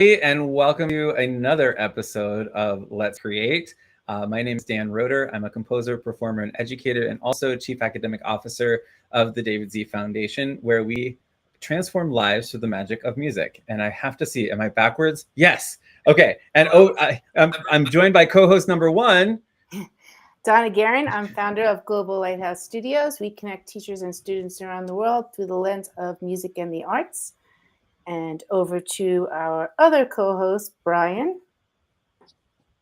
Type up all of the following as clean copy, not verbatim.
And welcome to another episode of Let's Create. My name is Dan Roeder. I'm a composer, performer, and educator, and also Chief Academic Officer of the David Z Foundation, where we transform lives through the magic of music. And I have to see, am I backwards? Yes. Okay. And I'm joined by co-host number one. Donna Guerin, I'm founder of Global Lighthouse Studios. We connect teachers and students around the world through the lens of music and the arts. And over to our other co-host, Brian.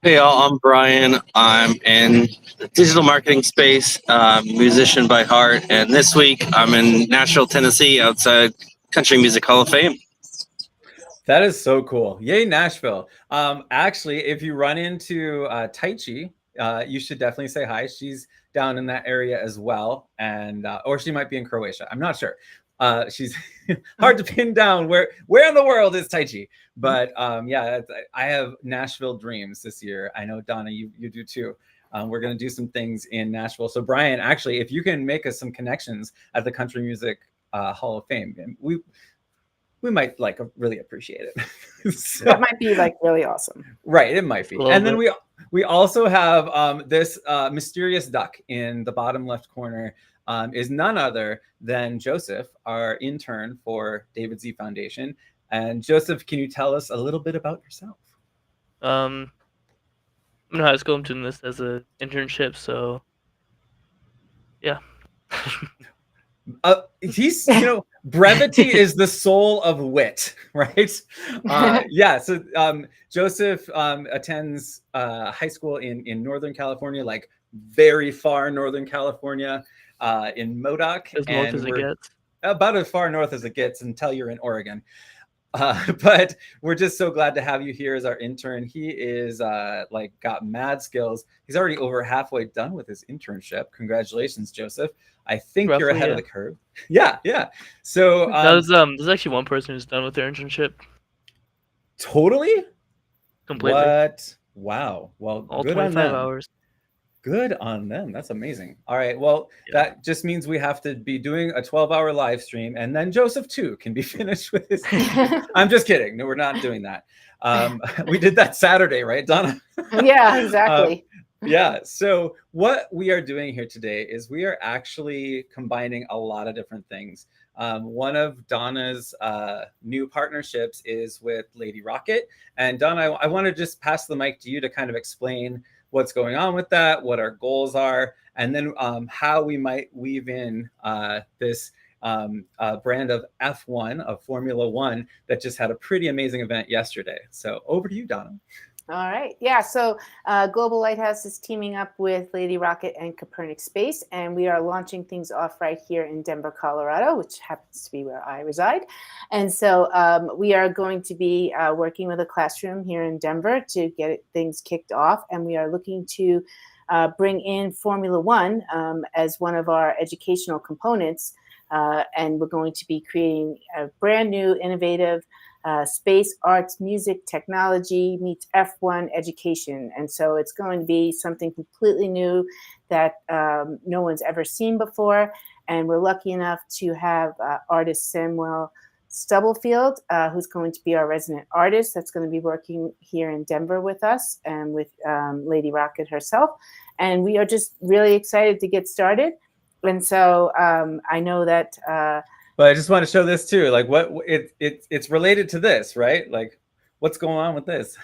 Hey y'all, I'm Brian. I'm in the digital marketing space, musician by heart, and this week I'm in Nashville, Tennessee, outside Country Music Hall of Fame. That is so cool. Yay, Nashville. Actually, if you run into Taichi, you should definitely say hi. She's down in that area as well, and or she might be in Croatia. I'm not sure. She's hard to pin down where in the world is Taichi. But yeah, I have Nashville dreams this year. I know, Donna, you do too. We're going to do some things in Nashville. So Brian, actually, if you can make us some connections at the Country Music Hall of Fame, we might really appreciate it. So, that might be really awesome. Right, it might be. And then we also have this mysterious duck in the bottom left corner. Is none other than Joseph, our intern for David Z Foundation. And Joseph, can you tell us a little bit about yourself? I'm in high school. I'm doing this as an internship, so yeah. He's, brevity is the soul of wit, right? Yeah. So Joseph attends high school in Northern California, like very far Northern California, in Modoc. As north as it gets. About as far north as it gets until you're in Oregon. But we're just so glad to have you here as our intern. He is got mad skills. He's already over halfway done with his internship. Congratulations, Joseph. I think you're ahead of the curve. Yeah. So there's actually one person who's done with their internship. Totally? Completely. What? Wow. Well, all good 25 on them. hours. Good on them. That's amazing. All right. Well, That just means we have to be doing a 12-hour live stream, and then Joseph too can be finished with his. I'm just kidding. No, we're not doing that. We did that Saturday, right, Donna? Yeah, exactly. Yeah. So what we are doing here today is we are actually combining a lot of different things. One of Donna's new partnerships is with Lady Rocket. And Donna, I want to just pass the mic to you to kind of explain what's going on with that, what our goals are, and then how we might weave in this brand of F1, of Formula One, that just had a pretty amazing event yesterday. So over to you, Donna. All right. Yeah. So Global Lighthouse is teaming up with Lady Rocket and Copernic Space, and we are launching things off right here in Denver, Colorado, which happens to be where I reside. And so we are going to be working with a classroom here in Denver to get things kicked off, and we are looking to bring in Formula One as one of our educational components, and we're going to be creating a brand new, innovative space, arts, music, technology meets F1 education. And so it's going to be something completely new that no one's ever seen before. And we're lucky enough to have artist Samuel Stubblefield, who's going to be our resident artist that's going to be working here in Denver with us and with Lady Rocket herself. And we are just really excited to get started. And so I know that... But I just want to show this too. Like it's related to this, right? Like what's going on with this?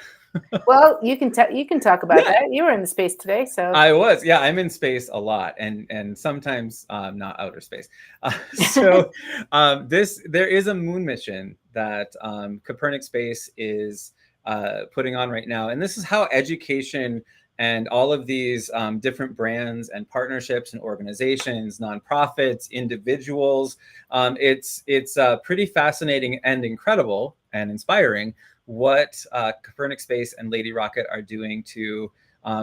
Well, you can talk about that. You were in the space today, so I was. Yeah, I'm in space a lot, and sometimes not outer space. So there is a moon mission that Copernic Space is putting on right now, and this is how education and all of these different brands and partnerships and organizations, nonprofits, individuals, it's pretty fascinating and incredible and inspiring what Copernic Space and Lady Rocket are doing to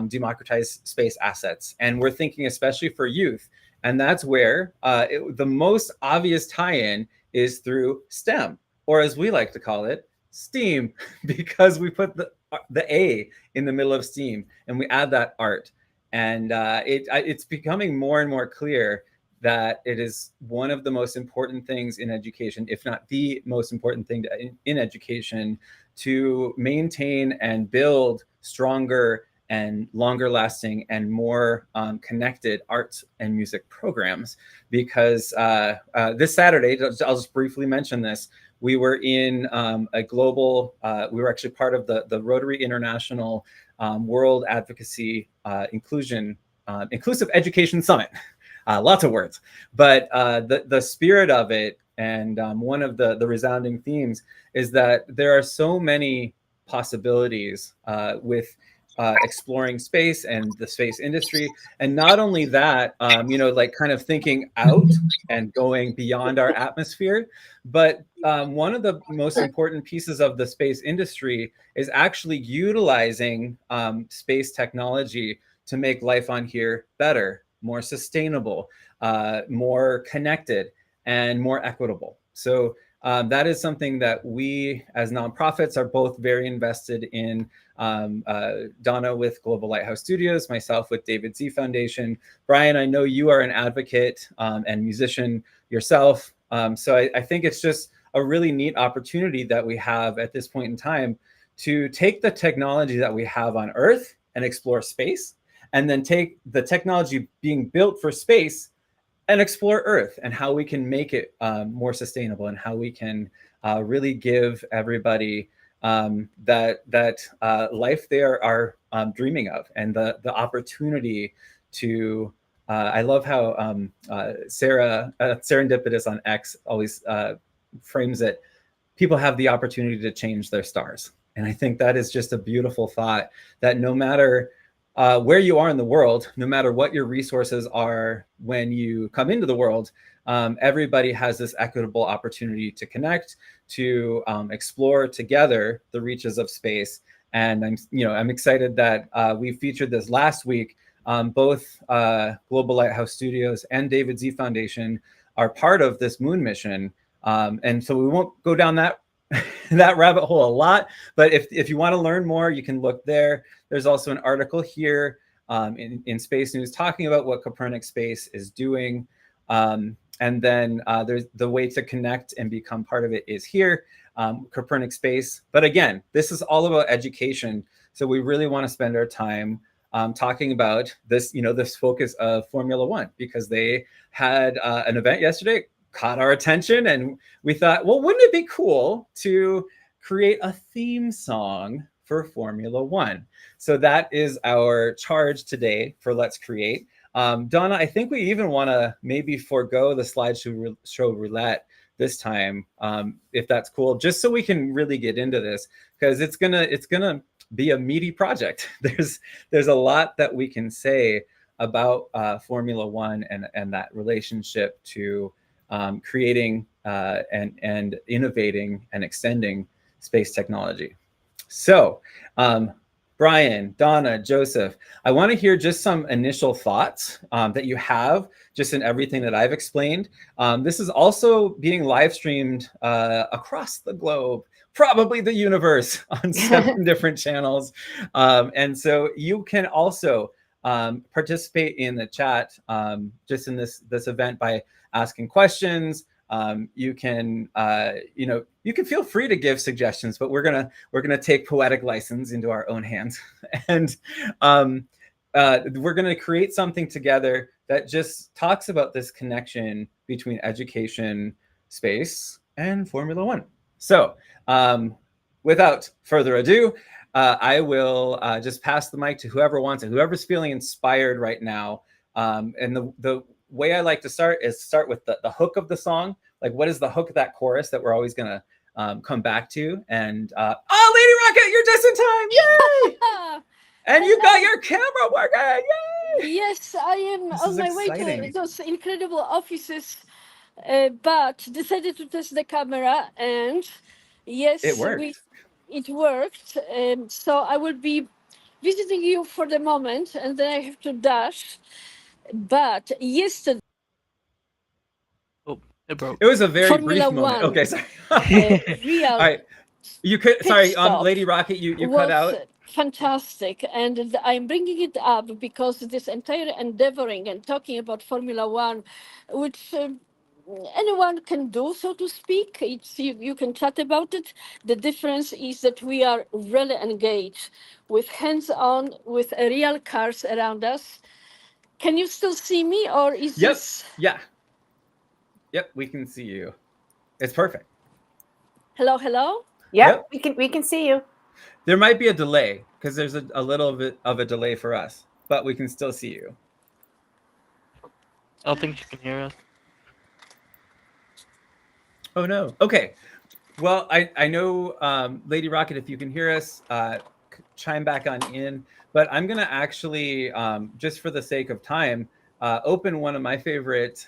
democratize space assets. And we're thinking especially for youth. And that's where the most obvious tie-in is through STEM, or as we like to call it, STEAM, because we put the A in the middle of STEAM and we add that art. And it's becoming more and more clear that it is one of the most important things in education, if not the most important thing in education, to maintain and build stronger and longer lasting and more connected arts and music programs. Because this Saturday, I'll just briefly mention this, we were in a global, we were actually part of the Rotary International World Advocacy Inclusive Education Summit. Lots of words, but the spirit of it, and one of the resounding themes is that there are so many possibilities with exploring space and the space industry. And not only that, like kind of thinking out and going beyond our atmosphere, but one of the most important pieces of the space industry is actually utilizing space technology to make life on here better, more sustainable, more connected, and more equitable. So that is something that we as nonprofits are both very invested in. Donna with Global Lighthouse Studios, myself with David Z Foundation. Brian, I know you are an advocate and musician yourself. So I think it's just a really neat opportunity that we have at this point in time to take the technology that we have on Earth and explore space, and then take the technology being built for space and explore Earth and how we can make it more sustainable, and how we can really give everybody that life they are dreaming of, and the opportunity to. I love how Sarah Serendipitous on X always frames it. People have the opportunity to change their stars, and I think that is just a beautiful thought. That no matter where you are in the world, no matter what your resources are when you come into the world, everybody has this equitable opportunity to connect, to explore together the reaches of space. And I'm excited that we featured this last week. Both Global Lighthouse Studios and David Z Foundation are part of this moon mission. And so we won't go down that rabbit hole a lot, but if you want to learn more, you can look there. There's also an article here in Space News talking about what Copernic Space is doing. And then there's the way to connect and become part of it is here, Copernic Space. But again, this is all about education. So we really want to spend our time talking about this, this focus of Formula One, because they had an event yesterday, caught our attention, and we thought, well, wouldn't it be cool to create a theme song for Formula One? So that is our charge today for Let's Create. Donna, I think we even want to maybe forego the slideshow roulette this time, if that's cool, just so we can really get into this, because it's gonna be a meaty project. There's a lot that we can say about Formula One and that relationship to creating and innovating and extending space technology. So, Brian, Donna, Joseph, I want to hear just some initial thoughts that you have just in everything that I've explained. This is also being live streamed across the globe, probably the universe, on 7 different channels. And so you can also participate in the chat just in this event by asking questions. You can you can feel free to give suggestions, but we're gonna take poetic license into our own hands, and we're gonna create something together that just talks about this connection between education, space, and Formula One. So without further ado, I will just pass the mic to whoever wants it, whoever's feeling inspired right now. And the way I like to start is start with the hook of the song. Like, what is the hook of that chorus that we're always gonna come back to? And oh, Lady Rocket, you're just in time! Yay! And you got your camera working! Yay! Yes, I am This on is my way exciting. to those incredible offices, but decided to test the camera, and yes, It worked. it worked. So I will be visiting you for the moment, and then I have to dash. But yesterday, It broke. It was a very Formula brief moment. One. Okay, sorry. real All right. You could, sorry, stop Lady Rocket, you was cut out. Fantastic. And I'm bringing it up because this entire endeavoring and talking about Formula One, which anyone can do, so to speak, you can chat about it. The difference is that we are really engaged with hands-on, with real cars around us. Can you still see me, or is Yep. this... Yeah. Yep. We can see you. It's perfect. Hello, hello? Yep, Yep. we can see you. There might be a delay because there's a little bit of a delay for us, but we can still see you. I don't think she can hear us. Oh no. Okay. Well, I know, Lady Rocket, if you can hear us, chime back on in. But I'm gonna actually, just for the sake of time, open one of my favorite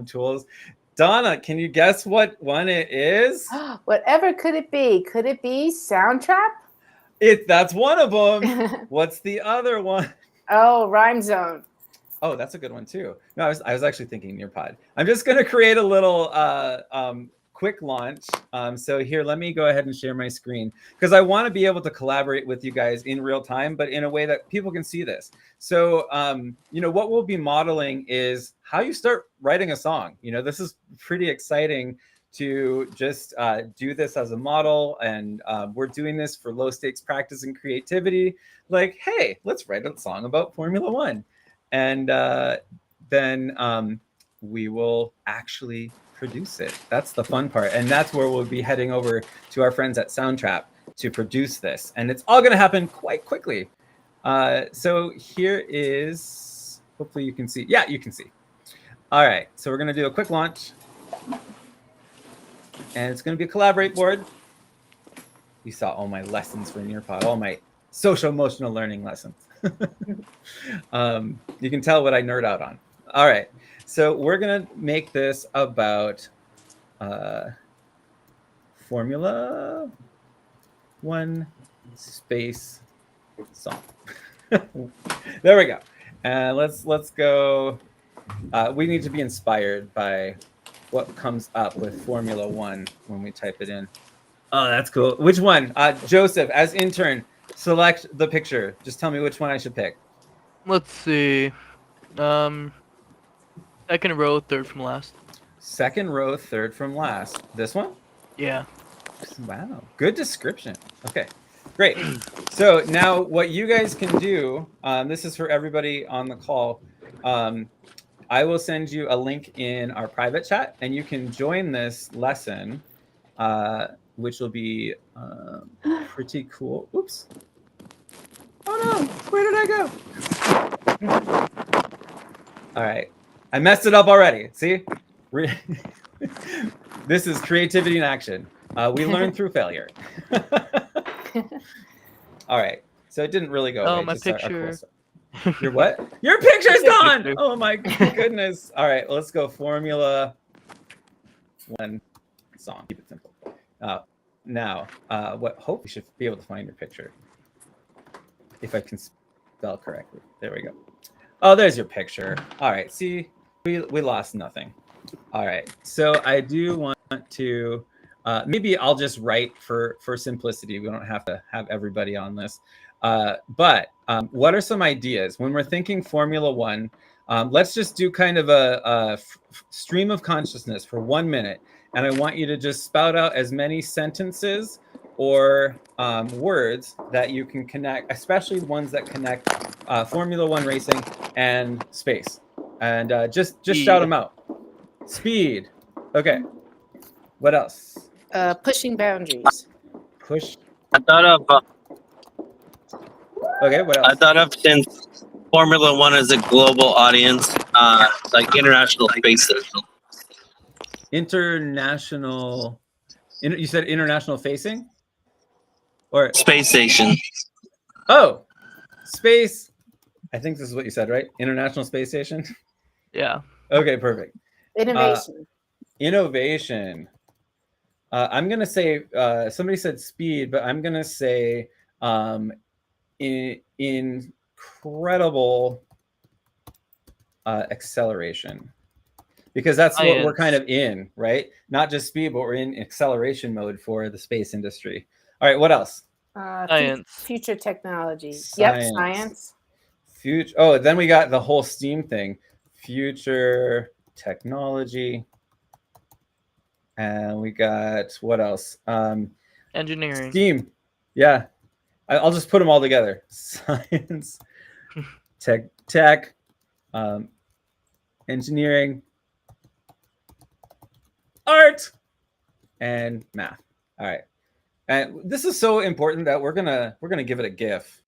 tools. Donna, can you guess what one it is? Whatever could it be? Could it be Soundtrap? That's one of them. What's the other one? Oh, Rhyme Zone. Oh, that's a good one too. No, I was actually thinking Nearpod. I'm just gonna create a little quick launch. So here, let me go ahead and share my screen because I want to be able to collaborate with you guys in real time, but in a way that people can see this. So, you know, what we'll be modeling is how you start writing a song. You know, this is pretty exciting to just do this as a model. And we're doing this for low stakes practice and creativity. Like, hey, let's write a song about Formula One. And then we will actually produce it. That's the fun part. And that's where we'll be heading over to our friends at Soundtrap to produce this. And it's all going to happen quite quickly. So here is, hopefully you can see. Yeah, you can see. All right. So we're going to do a quick launch. And it's going to be a collaborate board. You saw all my lessons for Nearpod, all my social emotional learning lessons. You can tell what I nerd out on. All right. So we're going to make this about Formula One space song. There we go. And let's go. We need to be inspired by what comes up with Formula One when we type it in. Oh, that's cool. Which one? Joseph, as intern, select the picture. Just tell me which one I should pick. Let's see. Second row, third from last. Second row, third from last. This one? Yeah. Wow. Good description. Okay, great. So now what you guys can do, this is for everybody on the call. I will send you a link in our private chat and you can join this lesson, which will be pretty cool. Oops. Oh no, where did I go? All right, I messed it up already. See? This is creativity in action. We learn through failure. All right, so it didn't really go. Oh, away, my just our picture. cool stuff. Your what? Your picture's gone. Oh my goodness. All right, let's go Formula One song. Keep it simple. Now, what? Hope you should be able to find your picture. If I can spell correctly. There we go. Oh, there's your picture. All right. See, we lost nothing. All right. So I do want to. Maybe I'll just write for simplicity. We don't have to have everybody on this. But what are some ideas when we're thinking Formula One? Let's just do kind of a stream of consciousness for 1 minute. And I want you to just spout out as many sentences or words that you can connect, especially ones that connect Formula One racing and space. And just shout them out. Speed. Okay. What else? Pushing boundaries. Push. I thought of Okay, what else? I thought of since Formula One is a global audience, like international space station. International. You said international facing, or Space station. oh, space. I think this is what you said, right? International Space Station. Yeah. Okay, perfect. Innovation. Innovation. I'm gonna say somebody said speed, but I'm gonna say incredible acceleration, because that's what we're kind of in, right? Not just speed, but we're in acceleration mode for the space industry. All right, what else? Science. Future technology. Yep, science. Future. Oh, then we got the whole STEAM thing. Future technology. And we got what else? Engineering. STEAM. Yeah. I'll just put them all together. Science, tech, engineering, art, and math. All right. And this is so important that we're gonna give it a GIF.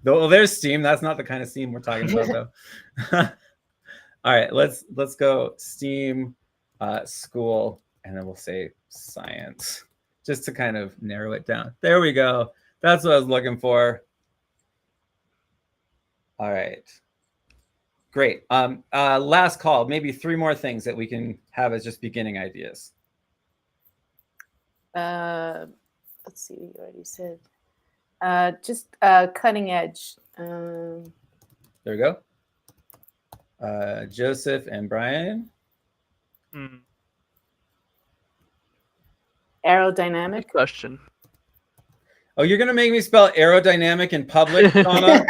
There's STEAM. That's not the kind of STEAM we're talking about, though. All right, let's go STEAM, school, and then we'll say science, just to kind of narrow it down. There we go. That's what I was looking for. All right. Great. Last call, maybe 3 more things that we can have as just beginning ideas. Let's see, you already said. Just cutting edge. There we go. Joseph and Brian. Aerodynamic. Good question. Oh, you're gonna make me spell aerodynamic in public, Donna?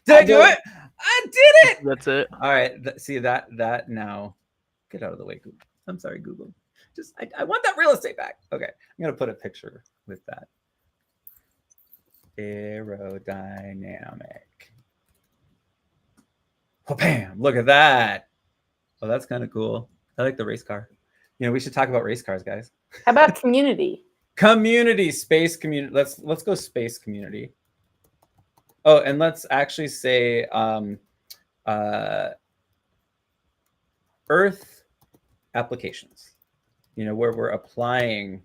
Did I do it? I did it. That's it. All right. See that now. Get out of the way, Google. I'm sorry, Google. Just I want that real estate back. Okay, I'm gonna put a picture with that. Aerodynamic. Oh, bam! Look at that. Oh, that's kind of cool. I like the race car. You know, we should talk about race cars, guys. How about community? Community, space community. Let's go space community. Oh, and let's actually say Earth applications. You know, where we're applying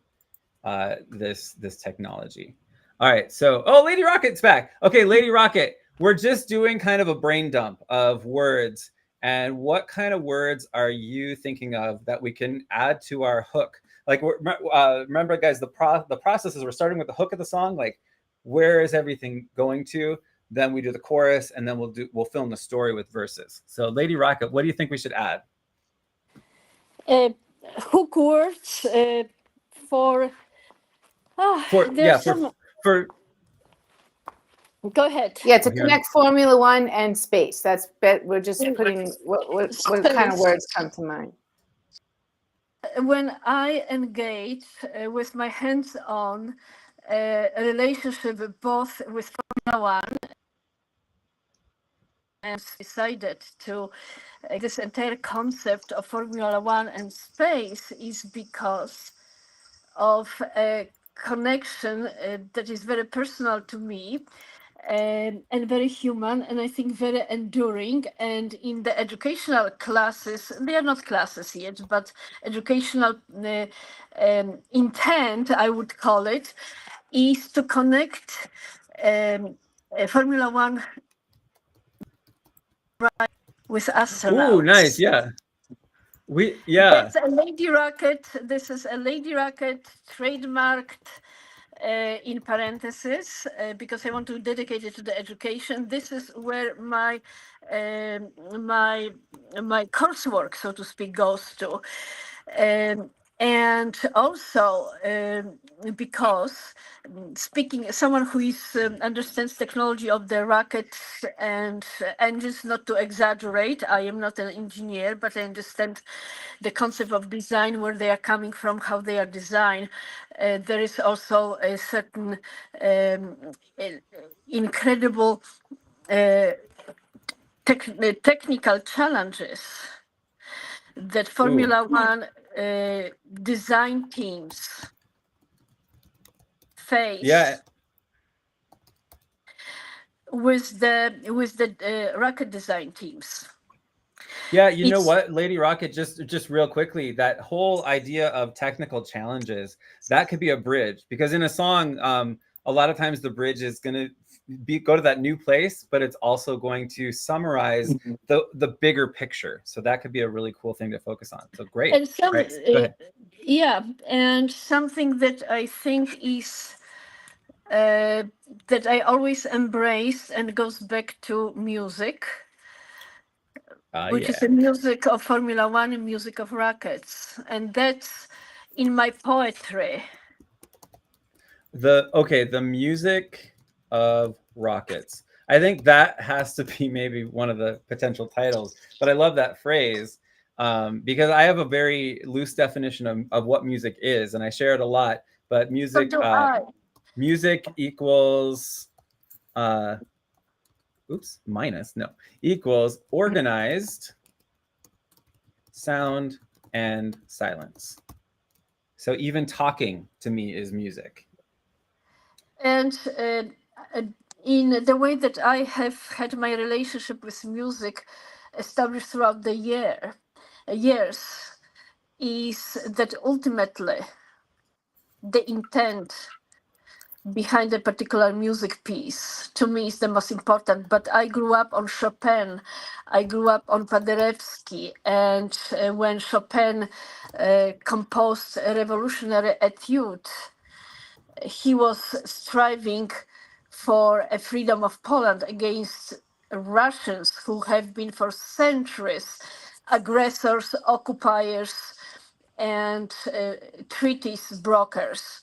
this technology. All right. So, oh, Lady Rocket's back. Okay, Lady Rocket. We're just doing kind of a brain dump of words. And what kind of words are you thinking of that we can add to our hook? Like, remember, guys, the process is we're starting with the hook of the song. Like, where is everything going to? Then we do the chorus, and then we'll film the story with verses. So, Lady Rocket, what do you think we should add? Hook words for. For. Go ahead. Yeah, to connect Formula One and space. That's we're just putting what kind of words come to mind. When I engage with my hands-on a relationship both with Formula One and decided to this entire concept of Formula One and space is because of a connection that is very personal to me. And very human, and I think very enduring. And in the educational classes, they are not classes yet, but educational intent, I would call it, is to connect Formula One with astronauts. Oh, nice! Yeah, That's a Lady Rocket. This is a Lady Rocket trademarked. In parentheses, because I want to dedicate it to the education. This is where my coursework, so to speak, goes to. And also because speaking someone who is understands technology of the rockets and engines, not to exaggerate, I am not an engineer, but I understand the concept of design, where they are coming from, how they are designed. There is also a certain incredible technical challenges that Formula One design teams face. Yeah. With the rocket design teams. Yeah, you know what, Lady Rocket, just real quickly, that whole idea of technical challenges, that could be a bridge, because in a song, a lot of times the bridge is going to go to that new place, but it's also going to summarize the bigger picture. So that could be a really cool thing to focus on. So great. And Go ahead. Yeah, and something that I think is that I always embrace and goes back to music. which is the music of Formula One and music of rockets. And that's in my poetry. The music of rockets. I think that has to be maybe one of the potential titles. But I love that phrase because I have a very loose definition of what music is, and I share it a lot. But music, music equals, equals organized sound and silence. So even talking to me is music. And in the way that I have had my relationship with music established throughout the years, is that ultimately the intent behind a particular music piece to me is the most important. But I grew up on Chopin, I grew up on Paderewski, and when Chopin composed a revolutionary etude, he was striving for a freedom of Poland against Russians who have been for centuries aggressors, occupiers, and treaties brokers.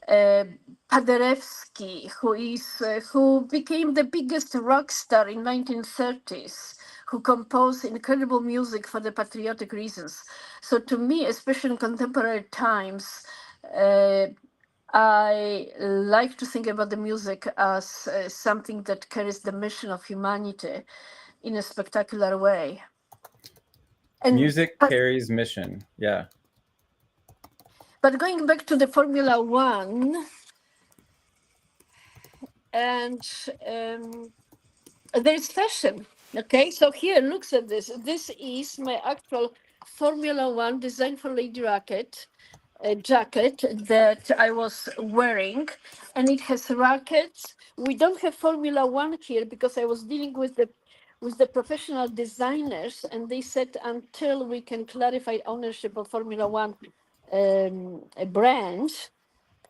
Paderewski, who became the biggest rock star in 1930s, who composed incredible music for the patriotic reasons. So to me, especially in contemporary times, I like to think about the music as something that carries the mission of humanity in a spectacular way. And music carries mission, yeah. But going back to the Formula One, and there's fashion. Okay, so here, looks at this. This is my actual Formula One designed for Lady Rocket jacket that I was wearing, and it has rackets. We don't have Formula One here because I was dealing with the professional designers, and they said until we can clarify ownership of Formula One a brand,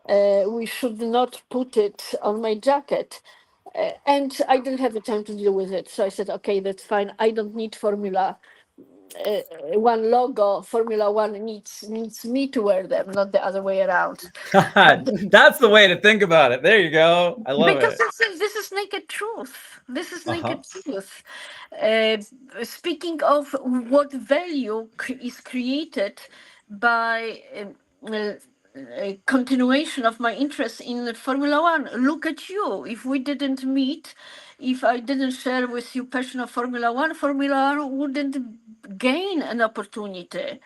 we should not put it on my jacket. And I didn't have the time to deal with it. So I said, okay, that's fine. I don't need Formula One logo. Formula One needs me to wear them, not the other way around. That's the way to think about it. There you go. I love because it. this is naked truth. This is naked truth. Speaking of what value is created by continuation of my interest in Formula One. Look at you. If we didn't meet, if I didn't share with you passion of Formula One wouldn't gain an opportunity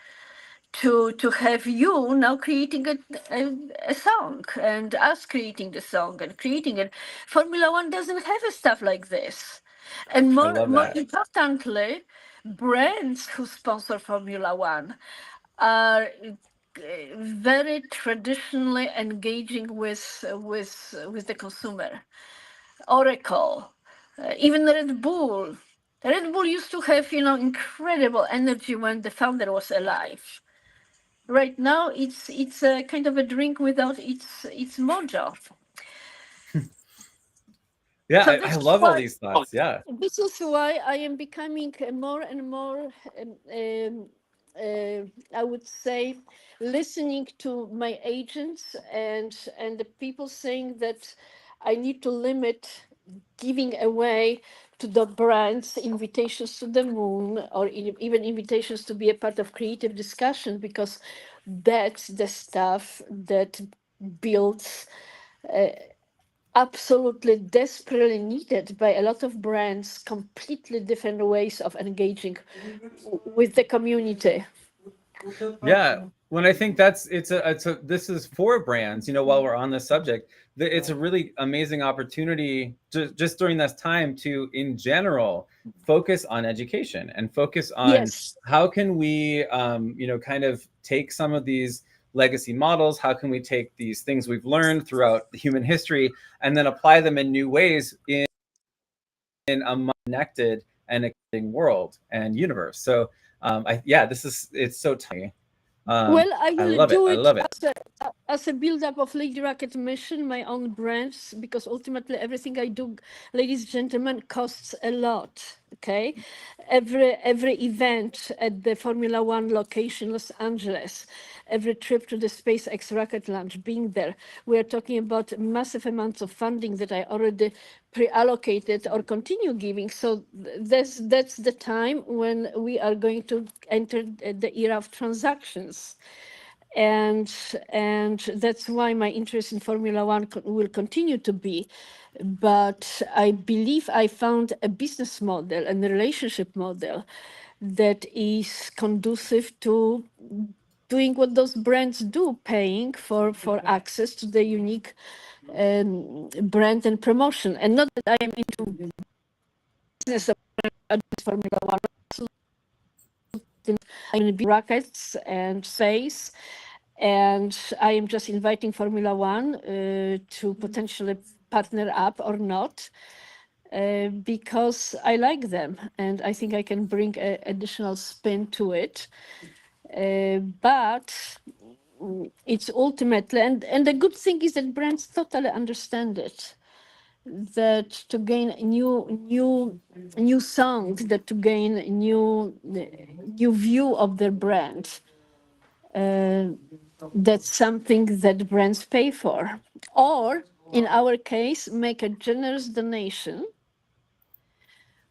to have you now creating a song, and us creating the song and creating it. Formula One doesn't have a stuff like this. And more importantly, brands who sponsor Formula One are very traditionally engaging with the consumer. Oracle, even Red Bull. Red Bull used to have, incredible energy when the founder was alive. Right now, it's a kind of a drink without its mojo. Yeah, so I love all these thoughts. Yeah. This is why I am becoming more and more, I would say, listening to my agents and the people saying that I need to limit giving away to the brands invitations to the moon, or even invitations to be a part of creative discussion, because that's the stuff that builds absolutely desperately needed by a lot of brands, completely different ways of engaging with the community. Yeah, when I think this is for brands, while we're on this subject, it's a really amazing opportunity just during this time to, in general, focus on education and focus on how can we, kind of take some of these legacy models, how can we take these things we've learned throughout human history and then apply them in new ways in a connected and exciting world and universe. So it's so tiny. Well, I will do it as a build-up of Lady Rocket mission, my own brands, because ultimately everything I do, ladies and gentlemen, costs a lot. Okay, every event at the Formula One location, Los Angeles, every trip to the SpaceX rocket launch, being there, we are talking about massive amounts of funding that I already pre-allocated or continue giving. So that's the time when we are going to enter the era of transactions. And that's why my interest in Formula One will continue to be. But I believe I found a business model and a relationship model that is conducive to doing what those brands do, paying for access to the unique brand and promotion. And not that I am into business of Formula One. I'm going to be rockets and space. And I am just inviting Formula One to potentially partner up or not, because I like them and I think I can bring an additional spin to it. But it's ultimately, and the good thing is that brands totally understand it. That to gain new songs, that to gain new view of their brand. That's something that brands pay for, or in our case, make a generous donation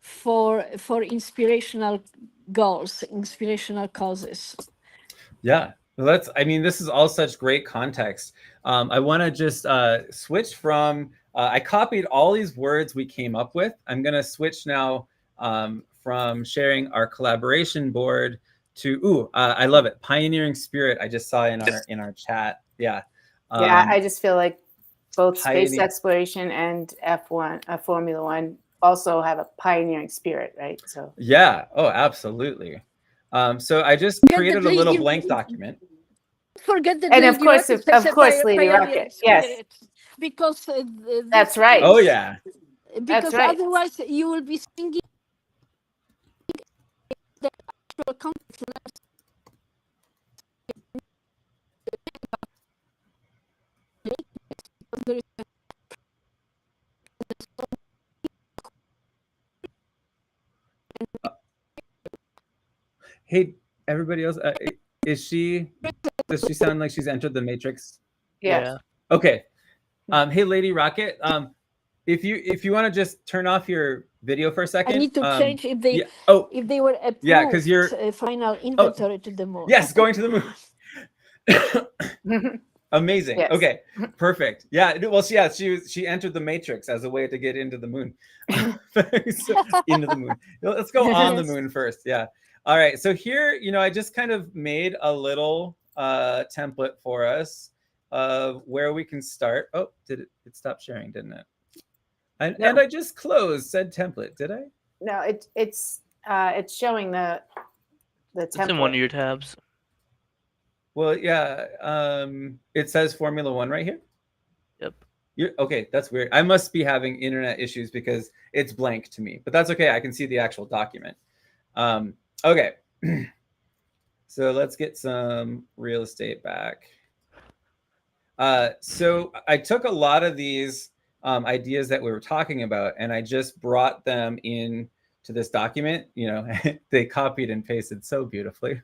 for inspirational goals, inspirational causes. Yeah, I mean, this is all such great context. I want to just switch from, I copied all these words we came up with. I'm going to switch now from sharing our collaboration board to, I love it, pioneering spirit. I just saw in our chat. Yeah. Yeah, I just feel like both space Pioneer- exploration and F1, Formula One also have a pioneering spirit, right? So Yeah. Oh, absolutely. So I just created a little blank document. Forget that, and Lady of course, Rocket of has a course, Lady pioneering Rocket. Yes, spirit, because that's right. Oh yeah. Because right. otherwise you will be singing the actual context. There is Hey, everybody else, does she sound like she's entered the matrix? Yes. Yeah. Okay. Hey, Lady Rocket. If you want to just turn off your video for a second. I need to change if they Yeah. Oh, if they were approved. yeah, because you're final inventory to the moon. yes, going to the moon. Amazing. Yes. Okay, perfect. Yeah. Well, yeah, she entered the matrix as a way to get into the moon. So, into the moon. Let's go on the Yes. moon first. Yeah. All right. So here, I just kind of made a little template for us of where we can start. Oh, it stop sharing, didn't it? And No. and I just closed said template. Did I? No, it's showing the It's in one of template. your tabs. Well, yeah. It says Formula One right here. Yep. Okay, that's weird. I must be having internet issues because it's blank to me, but that's okay. I can see the actual document. Okay. So let's get some real estate back. So I took a lot of these ideas that we were talking about, and I just brought them in to this document. They copied and pasted so beautifully.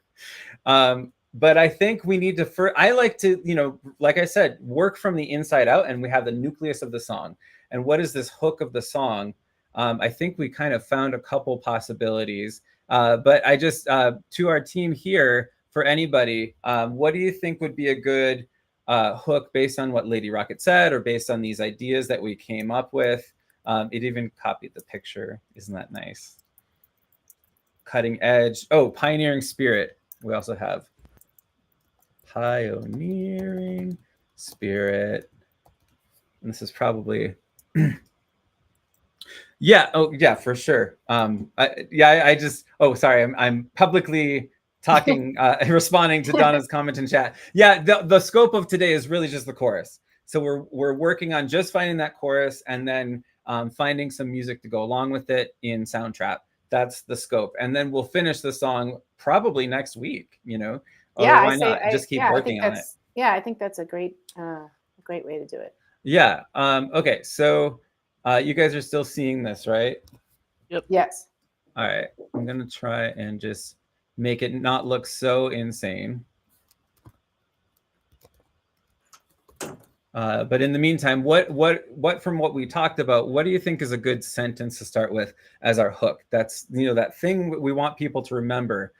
But I think we need to, I like to, like I said, work from the inside out, and we have the nucleus of the song. And what is this hook of the song? I think we kind of found a couple possibilities. But I just, to our team here, for anybody, what do you think would be a good hook based on what Lady Rocket said, or based on these ideas that we came up with? It even copied the picture. Isn't that nice? Cutting edge. Oh, pioneering spirit. We also have pioneering spirit. And this is probably yeah. Oh yeah, for sure. I just, oh, sorry, I'm publicly talking, responding to Donna's comment in chat. Yeah, the scope of today is really just the chorus. So we're working on just finding that chorus, and then finding some music to go along with it in Soundtrap. That's the scope, and then we'll finish the song probably next week. Yeah, why not? Just keep working on it. Yeah, I think that's a great way to do it. Yeah. Okay. So you guys are still seeing this, right? Yep. Yes. All right, I'm gonna try and just make it not look so insane. But in the meantime, what from what we talked about, what do you think is a good sentence to start with as our hook? That's, you know, that thing we want people to remember.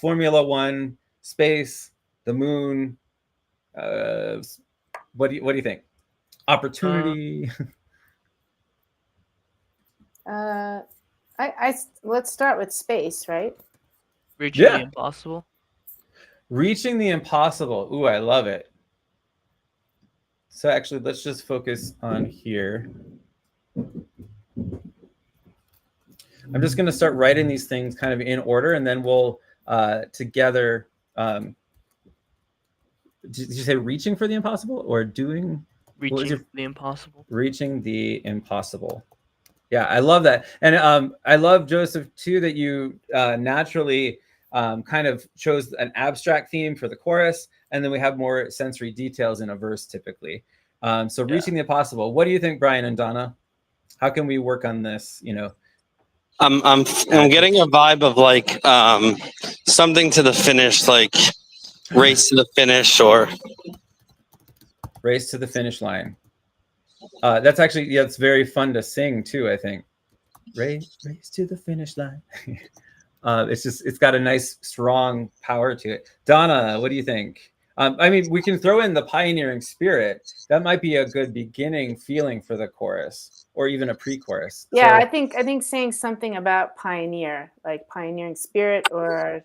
Formula One, space, the moon. What do you think? Opportunity. Let's start with space, right? Reaching the impossible. Reaching the impossible. Ooh, I love it. So actually, let's just focus on here. I'm just going to start writing these things kind of in order, and then we'll together. Did you say reaching for the impossible or doing? Reaching the impossible. Reaching the impossible. Yeah, I love that. And I love, Joseph, too, that you naturally kind of chose an abstract theme for the chorus, and then we have more sensory details in a verse typically. So reaching the impossible. What do you think, Brian and Donna? How can we work on this? You know, I'm getting a vibe of like something to the finish, like race to the finish or race to the finish line. That's actually, yeah, it's very fun to sing too, I think. Race to the finish line. It's got a nice strong power to it. Donna, what do you think? I mean, we can throw in the pioneering spirit. That might be a good beginning feeling for the chorus, or even a pre-chorus. Yeah, So, I think saying something about pioneer, like pioneering spirit, or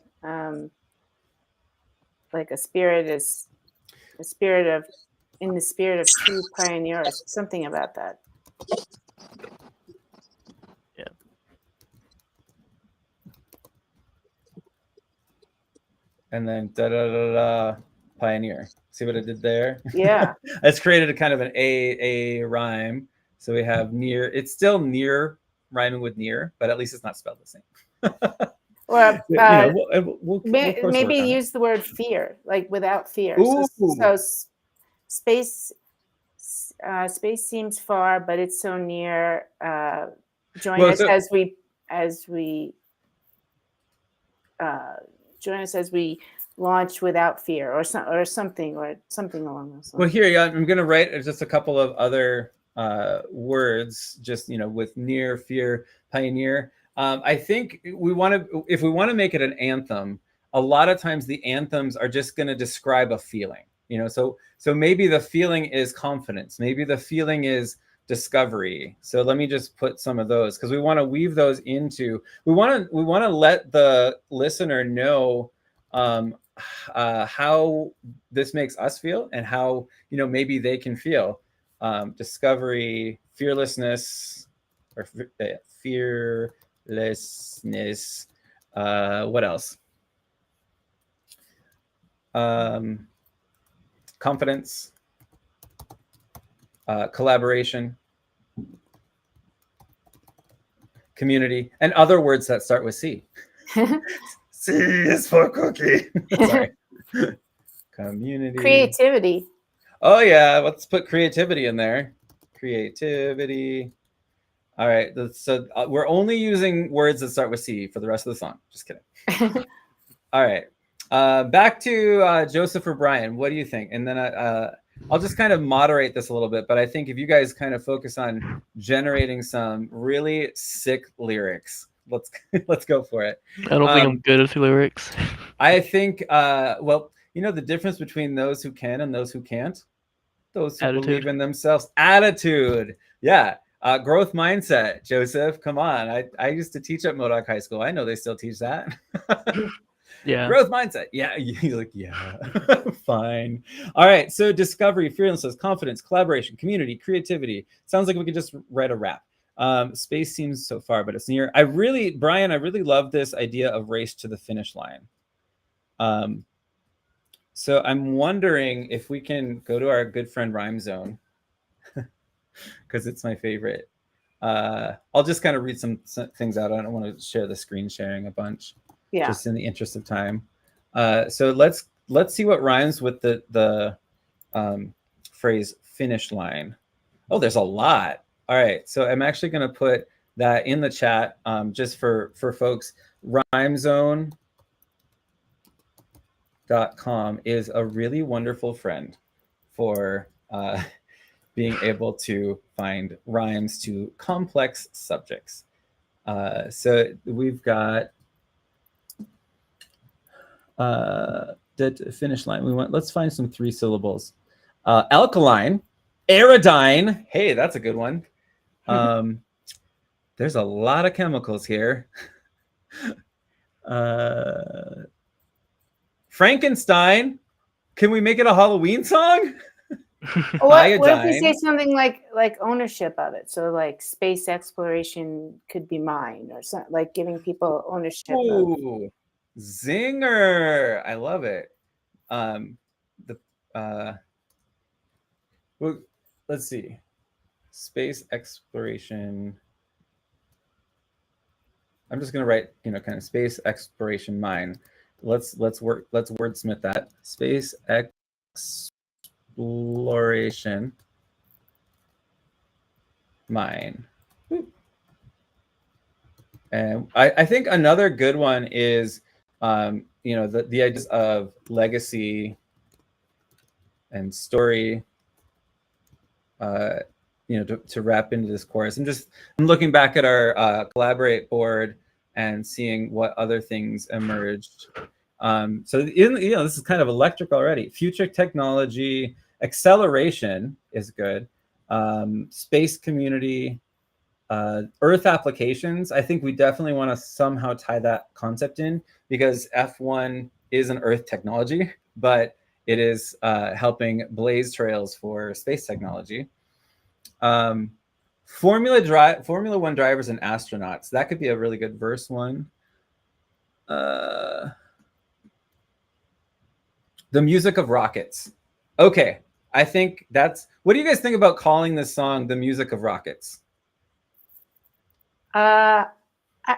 like a spirit is a spirit of, in the spirit of true pioneers, something about that. Yeah. And then da da da da, pioneer. See what I did there? Yeah. It's created a kind of an a rhyme. So we have near. It's still near rhyming with near, but at least it's not spelled the same. Or we'll maybe use the word fear, like without fear. So space seems far, but it's so near. Join us as we join us as we launch without fear, or something along those lines. Well, here, yeah, I'm going to write just a couple of other words, just, you know, with near, fear, pioneer. I think if we want to make it an anthem, a lot of times the anthems are just going to describe a feeling, you know, so maybe the feeling is confidence, maybe the feeling is discovery. So let me just put some of those, because we want to weave those into, we want to let the listener know how this makes us feel, and how, you know, maybe they can feel. Discovery, fearlessness, or fearlessness. What else? Confidence, collaboration, community, and other words that start with C. C is for cookie. Sorry. Community. Creativity. Oh yeah, let's put creativity in there. Creativity. All right, so we're only using words that start with C for the rest of the song. Just kidding. All right, back to Joseph or Brian. What do you think? And then I'll just kind of moderate this a little bit, but I think if you guys kind of focus on generating some really sick lyrics, let's go for it. I don't think I'm good at lyrics. I think, well, you know, the difference between those who can and those who can't, those who believe in themselves. Attitude. Yeah. Growth mindset. Joseph, come on. I used to teach at Modoc High School. I know they still teach that. Yeah. Growth mindset. Yeah. He's like, yeah, fine. All right. So discovery, fearlessness, confidence, collaboration, community, creativity. Sounds like we could just write a rap. Space seems so far, but it's near. Brian, I really love this idea of race to the finish line. So I'm wondering if we can go to our good friend Rhyme Zone, because it's my favorite. I'll just kind of read some things out. I don't want to share the screen sharing a bunch, just in the interest of time. So let's see what rhymes with the phrase finish line. Oh, there's a lot. All right, so I'm actually going to put that in the chat, just for folks, rhymezone.com is a really wonderful friend for being able to find rhymes to complex subjects. So we've got the finish line. Let's find some 3 syllables. Alkaline, aerodyne. Hey, that's a good one. There's a lot of chemicals here. Frankenstein. Can we make it a Halloween song? What if we Iodine. say something like ownership of it? So like space exploration could be mine, or something, like giving people ownership. Ooh, zinger! I love it. Well, let's see. Space exploration. I'm just gonna write, kind of space exploration mine. Let's wordsmith that. Space exploration mine. And I think another good one is the ideas of legacy and story, to wrap into this chorus. I'm looking back at our Collaborate board and seeing what other things emerged. So this is kind of electric already. Future technology, acceleration is good. Space community, Earth applications. I think we definitely want to somehow tie that concept in, because F1 is an Earth technology, but it is helping blaze trails for space technology. Formula One drivers and astronauts. That could be a really good verse one. The music of rockets. Okay, I think that's. What do you guys think about calling this song "The Music of Rockets"? I'm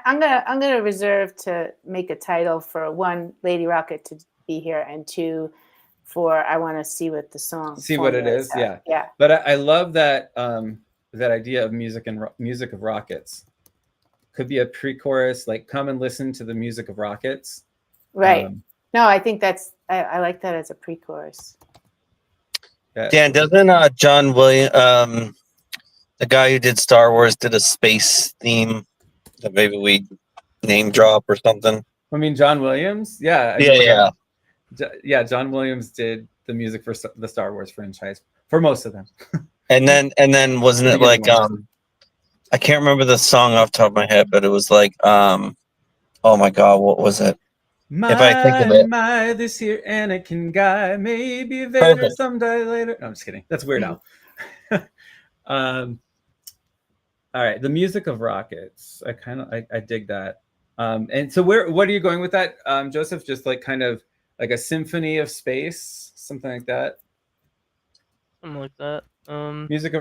gonna reserve to make a title for 1, Lady Rocket to be here, and 2, for I want to see what the song. See what it is, yeah. Yeah. But I love that that idea of music of rockets. Could be a pre-chorus, like come and listen to the music of rockets. Right. No, I think that's I like that as a pre-chorus. Yeah. Dan, doesn't John Williams, the guy who did Star Wars, did a space theme that maybe we name drop or something? I mean, John Williams, yeah. Yeah. John Williams did the music for the Star Wars franchise for most of them. And then wasn't it like I can't remember the song off the top of my head, but it was like oh my god, what was it? My, if I think of it, this here Anakin guy may be Vader someday later. No, I'm just kidding. That's Weird Al. All right, the music of rockets. I dig that. And so what are you going with that, Joseph? Just like kind of like a symphony of space, something like that. Something like that.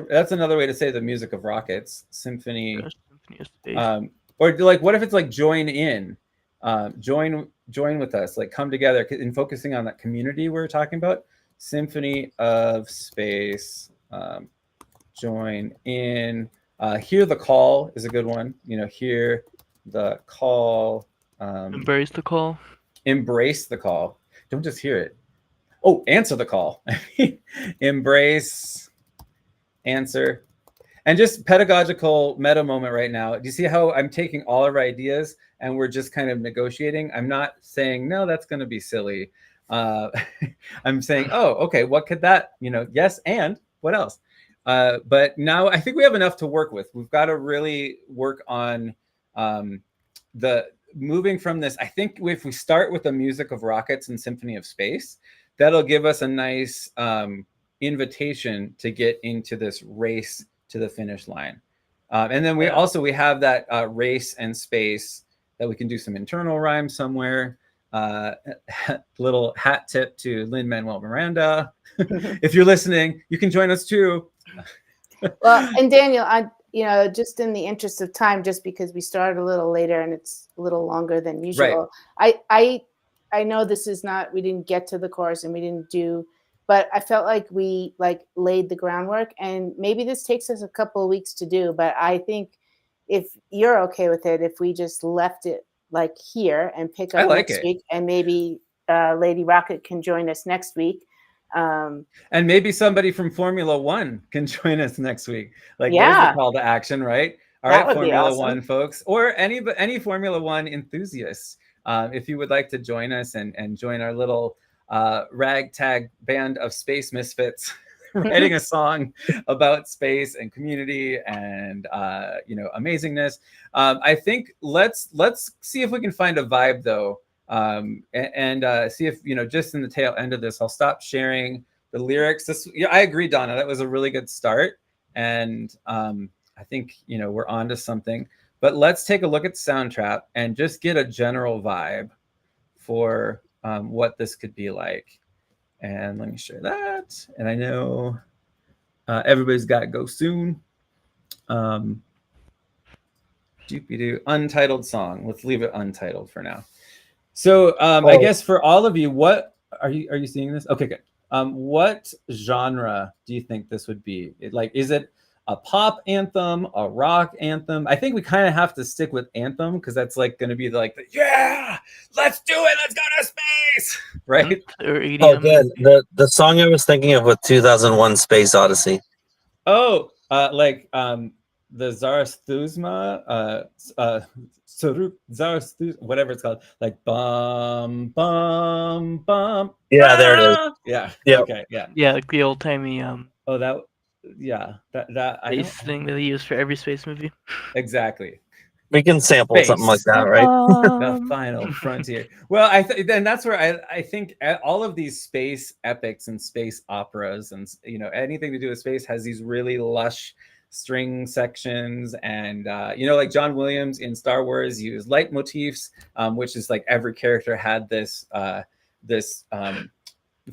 That's another way to say the music of rockets. Symphony of space. Or like, what if it's like join in? Join with us, like come together in focusing on that community we were talking about. Symphony of space. Join in. Hear the call is a good one. Hear the call. Embrace the call. Embrace the call. Don't just hear it. Oh, answer the call. Embrace, answer. And just pedagogical meta moment right now. Do you see how I'm taking all of our ideas and we're just kind of negotiating? I'm not saying, no, that's going to be silly. I'm saying, oh, okay, what could that, yes, and what else? But now I think we have enough to work with. We've got to really work on the moving from this. I think if we start with the music of rockets and Symphony of Space, that'll give us a nice invitation to get into this race to the finish line. And then we have that race and space that we can do some internal rhymes somewhere. Little hat tip to Lin-Manuel Miranda. If you're listening, you can join us too. Well, and Daniel, just in the interest of time, just because we started a little later and it's a little longer than usual, right. I know this is not, we didn't get to the chorus and we didn't do, but I felt like we laid the groundwork, and maybe this takes us a couple of weeks to do, but I think if you're okay with it, if we just left it like here and pick I up like next it. week, and maybe Lady Rocket can join us next week. And maybe somebody from Formula One can join us next week. Like, there's Yeah. the call to action, right? All That right, would be Formula awesome. One folks, or any Formula One enthusiasts, if you would like to join us and join our little ragtag band of space misfits, writing a song about space and community and amazingness. I think let's see if we can find a vibe though. And see if, just in the tail end of this, I'll stop sharing the lyrics. I agree, Donna, that was a really good start. And I think, we're on to something. But let's take a look at Soundtrap and just get a general vibe for what this could be like. And let me share that. And I know everybody's got to go soon. Untitled song. Let's leave it untitled for now. So I guess for all of you, what are you seeing this? Okay, good. What genre do you think this would be? Is it a pop anthem, a rock anthem? I think we kind of have to stick with anthem because that's going to be yeah, let's do it, let's go to space, right? Or EDM. Oh, good. The song I was thinking of was 2001: Space Odyssey. Oh, the Zarathustra, Zarathustra, whatever it's called, like bum bum bum. Yeah, there it is. Yeah. Yep. Okay. Yeah. Yeah, like the old timey Oh, that. Yeah. That. space thing that they use for every space movie. Exactly. We can sample Space. something like that, right? The final frontier. Well, then that's where I think all of these space epics and space operas and anything to do with space has these really lush string sections, and like John Williams in Star Wars used leitmotifs, which is like every character had this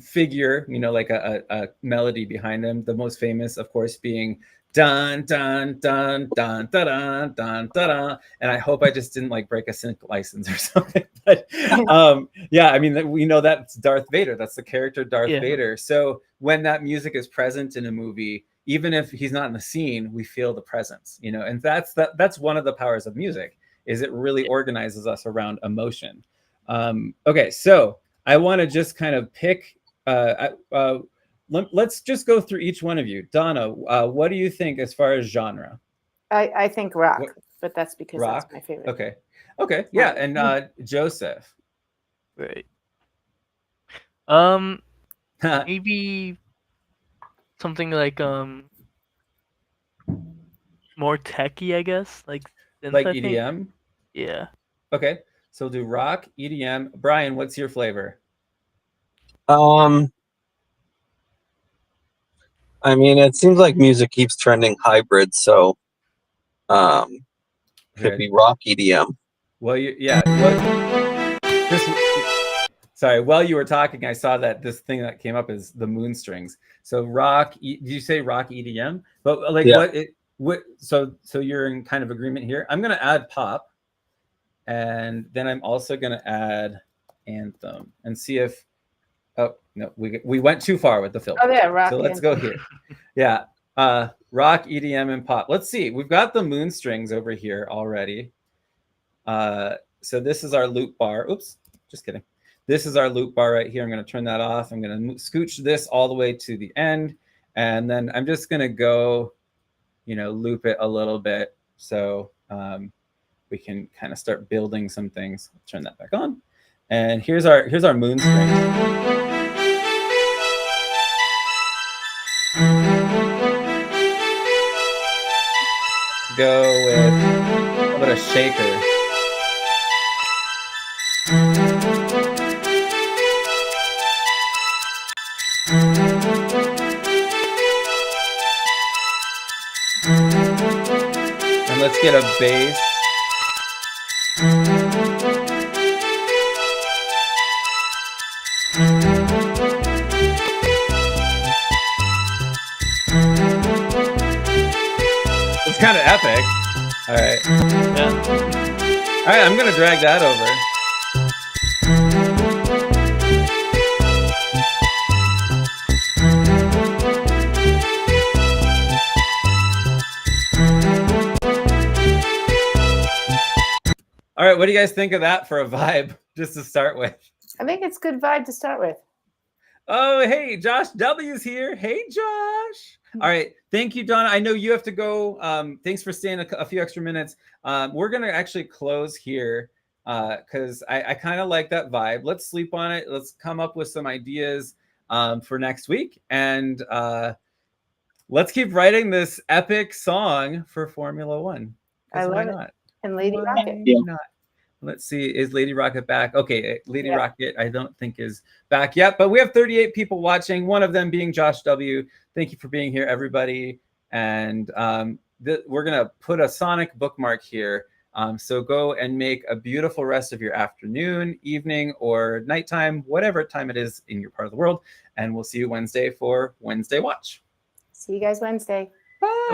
figure, like a melody behind them. The most famous, of course, being dun dun dun dun dun dun dun dun. And I hope I just didn't break a sync license or something. But yeah, I mean, we know that's Darth Vader. That's the character Darth Vader. So when that music is present in a movie, even if he's not in the scene, we feel the presence, and that's one of the powers of music, is it really organizes us around emotion. Okay, so I want to just kind of pick, let's just go through each one of you. Donna, what do you think as far as genre? I think rock, but that's because rock? That's my favorite. Okay, yeah, and Joseph. Right. Maybe something like more techy, I guess, like EDM. Yeah. Okay, so we'll do rock, EDM. Brian, what's your flavor? I mean, it seems like music keeps trending hybrid, so could be rock EDM. Well, sorry, while you were talking, I saw that this thing that came up is the moon strings. So rock, did you say rock EDM? But so you're in kind of agreement here. I'm going to add pop, and then I'm also going to add anthem and see if, oh, no, we went too far with the filter. Oh, yeah, rock. So let's go here. Yeah, rock, EDM, and pop. Let's see. We've got the moon strings over here already. So this is our loop bar. Oops, just kidding. This is our loop bar right here. I'm going to turn that off. I'm going to scooch this all the way to the end. And then I'm just going to go, loop it a little bit. So we can kind of start building some things. Turn that back on. And here's our moon string. Go with a little bit of shaker. And let's get a bass. It's kind of epic. All right. Yeah. All right, I'm going to drag that over. what do you guys think of that for a vibe, just to start with? I think it's good vibe to start with. Oh, hey, Josh W's here. Hey, Josh. All right. Thank you, Donna. I know you have to go. Thanks for staying a few extra minutes. We're going to actually close here because I kind of like that vibe. Let's sleep on it. Let's come up with some ideas for next week. And let's keep writing this epic song for Formula One. I love why it. not? And Lady Why Rocket. not? Let's see. Is Lady Rocket back? Okay, Lady Yeah. Rocket, I don't think is back yet, but we have 38 people watching, one of them being Josh W. Thank you for being here, everybody. And we're going to put a sonic bookmark here. So go and make a beautiful rest of your afternoon, evening, or nighttime, whatever time it is in your part of the world. And we'll see you Wednesday for Wednesday Watch. See you guys Wednesday. Bye.